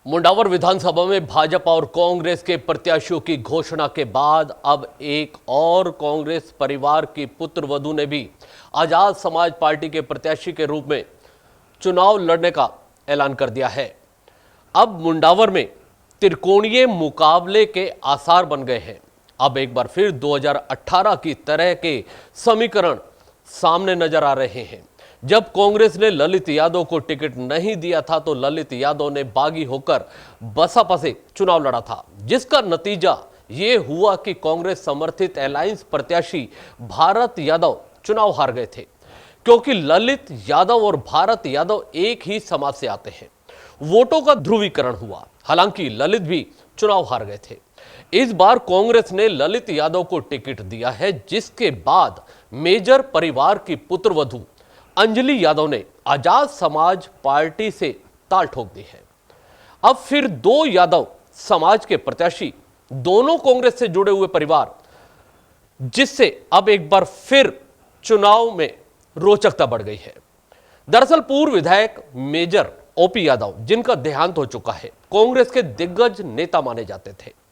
मुंडावर विधानसभा में भाजपा और कांग्रेस के प्रत्याशियों की घोषणा के बाद अब एक और कांग्रेस परिवार की पुत्रवधू ने भी आजाद समाज पार्टी के प्रत्याशी के रूप में चुनाव लड़ने का ऐलान कर दिया है। अब मुंडावर में त्रिकोणीय मुकाबले के आसार बन गए हैं। अब एक बार फिर 2018 की तरह के समीकरण सामने नजर आ रहे हैं। जब कांग्रेस ने ललित यादव को टिकट नहीं दिया था तो ललित यादव ने बागी होकर बसपा से चुनाव लड़ा था, जिसका नतीजा ये हुआ कि कांग्रेस समर्थित अलायंस प्रत्याशी भारत यादव चुनाव हार गए थे, क्योंकि ललित यादव और भारत यादव एक ही समाज से आते हैं। वोटों का ध्रुवीकरण हुआ, हालांकि ललित भी चुनाव हार गए थे। इस बार कांग्रेस ने ललित यादव को टिकट दिया है, जिसके बाद मेजर परिवार की पुत्रवधू अंजलि यादव ने आजाद समाज पार्टी से ताल ठोक दी है। अब फिर दो यादव समाज के प्रत्याशी, दोनों कांग्रेस से जुड़े हुए परिवार, जिससे अब एक बार फिर चुनाव में रोचकता बढ़ गई है। दरअसल पूर्व विधायक मेजर ओपी यादव, जिनका देहांत हो चुका है, कांग्रेस के दिग्गज नेता माने जाते थे।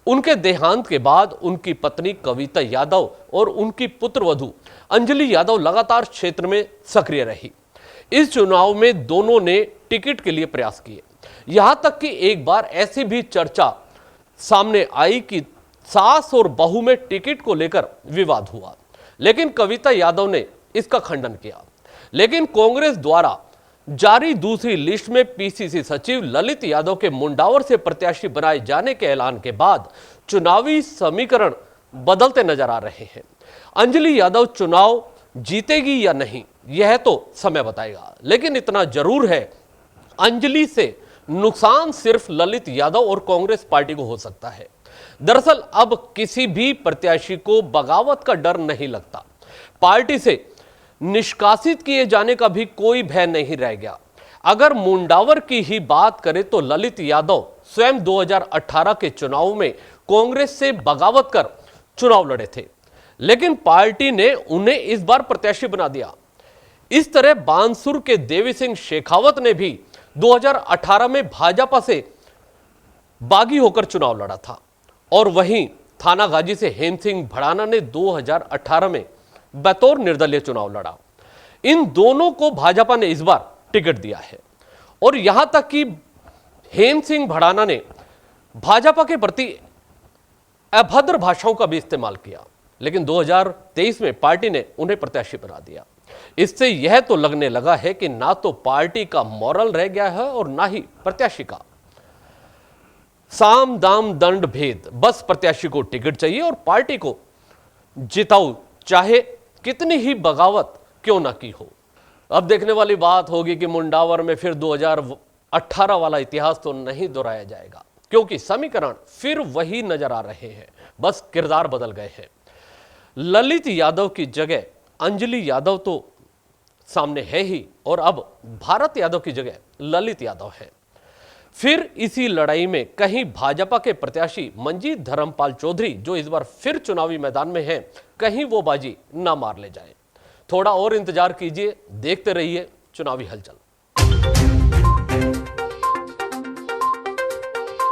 उनके देहांत के बाद उनकी पत्नी कविता यादव और उनकी पुत्रवधू अंजलि यादव लगातार क्षेत्र में सक्रिय रही। इस चुनाव में दोनों ने टिकट के लिए प्रयास किए। यहां तक कि एक बार ऐसी भी चर्चा सामने आई कि सास और बहू में टिकट को लेकर विवाद हुआ, लेकिन कविता यादव ने इसका खंडन किया। लेकिन कांग्रेस द्वारा जारी दूसरी लिस्ट में पीसीसी सचिव ललित यादव के मुंडावर से प्रत्याशी बनाए जाने के ऐलान के बाद चुनावी समीकरण बदलते नजर आ रहे हैं। अंजलि यादव चुनाव जीतेगी या नहीं, यह तो समय बताएगा, लेकिन इतना जरूर है, अंजलि से नुकसान सिर्फ ललित यादव और कांग्रेस पार्टी को हो सकता है। दरअसल अब किसी भी प्रत्याशी को बगावत का डर नहीं लगता। पार्टी से निष्कासित किए जाने का भी कोई भय नहीं रह गया। अगर मुंडावर की ही बात करें तो ललित यादव स्वयं 2018 के चुनाव में कांग्रेस से बगावत कर चुनाव लड़े थे, लेकिन पार्टी ने उन्हें इस बार प्रत्याशी बना दिया। इस तरह बानसूर के देवी सिंह शेखावत ने भी 2018 में भाजपा से बागी होकर चुनाव लड़ा था, और वहीं थानागाजी से हेम सिंह भड़ाना ने 2018 में बतौर निर्दलीय चुनाव लड़ा। इन दोनों को भाजपा ने इस बार टिकट दिया है, और यहां तक कि हेम सिंह भड़ाना ने भाजपा के प्रति अभद्र भाषाओं का भी इस्तेमाल किया, लेकिन 2023 में पार्टी ने उन्हें प्रत्याशी बना दिया। इससे यह तो लगने लगा है कि ना तो पार्टी का मॉरल रह गया है और ना ही प्रत्याशी का। साम दाम दंड भेद, बस प्रत्याशी को टिकट चाहिए और पार्टी को जिताऊ, चाहे कितनी ही बगावत क्यों ना की हो। अब देखने वाली बात होगी कि मुंडावर में फिर 2018 वाला इतिहास तो नहीं दोहराया जाएगा, क्योंकि समीकरण फिर वही नजर आ रहे हैं, बस किरदार बदल गए हैं। ललित यादव की जगह अंजलि यादव तो सामने है ही, और अब भारत यादव की जगह ललित यादव है। फिर इसी लड़ाई में कहीं भाजपा के प्रत्याशी मंजीत धर्मपाल चौधरी, जो इस बार फिर चुनावी मैदान में हैं, कहीं वो बाजी ना मार ले जाए। थोड़ा और इंतजार कीजिए, देखते रहिए चुनावी हलचल।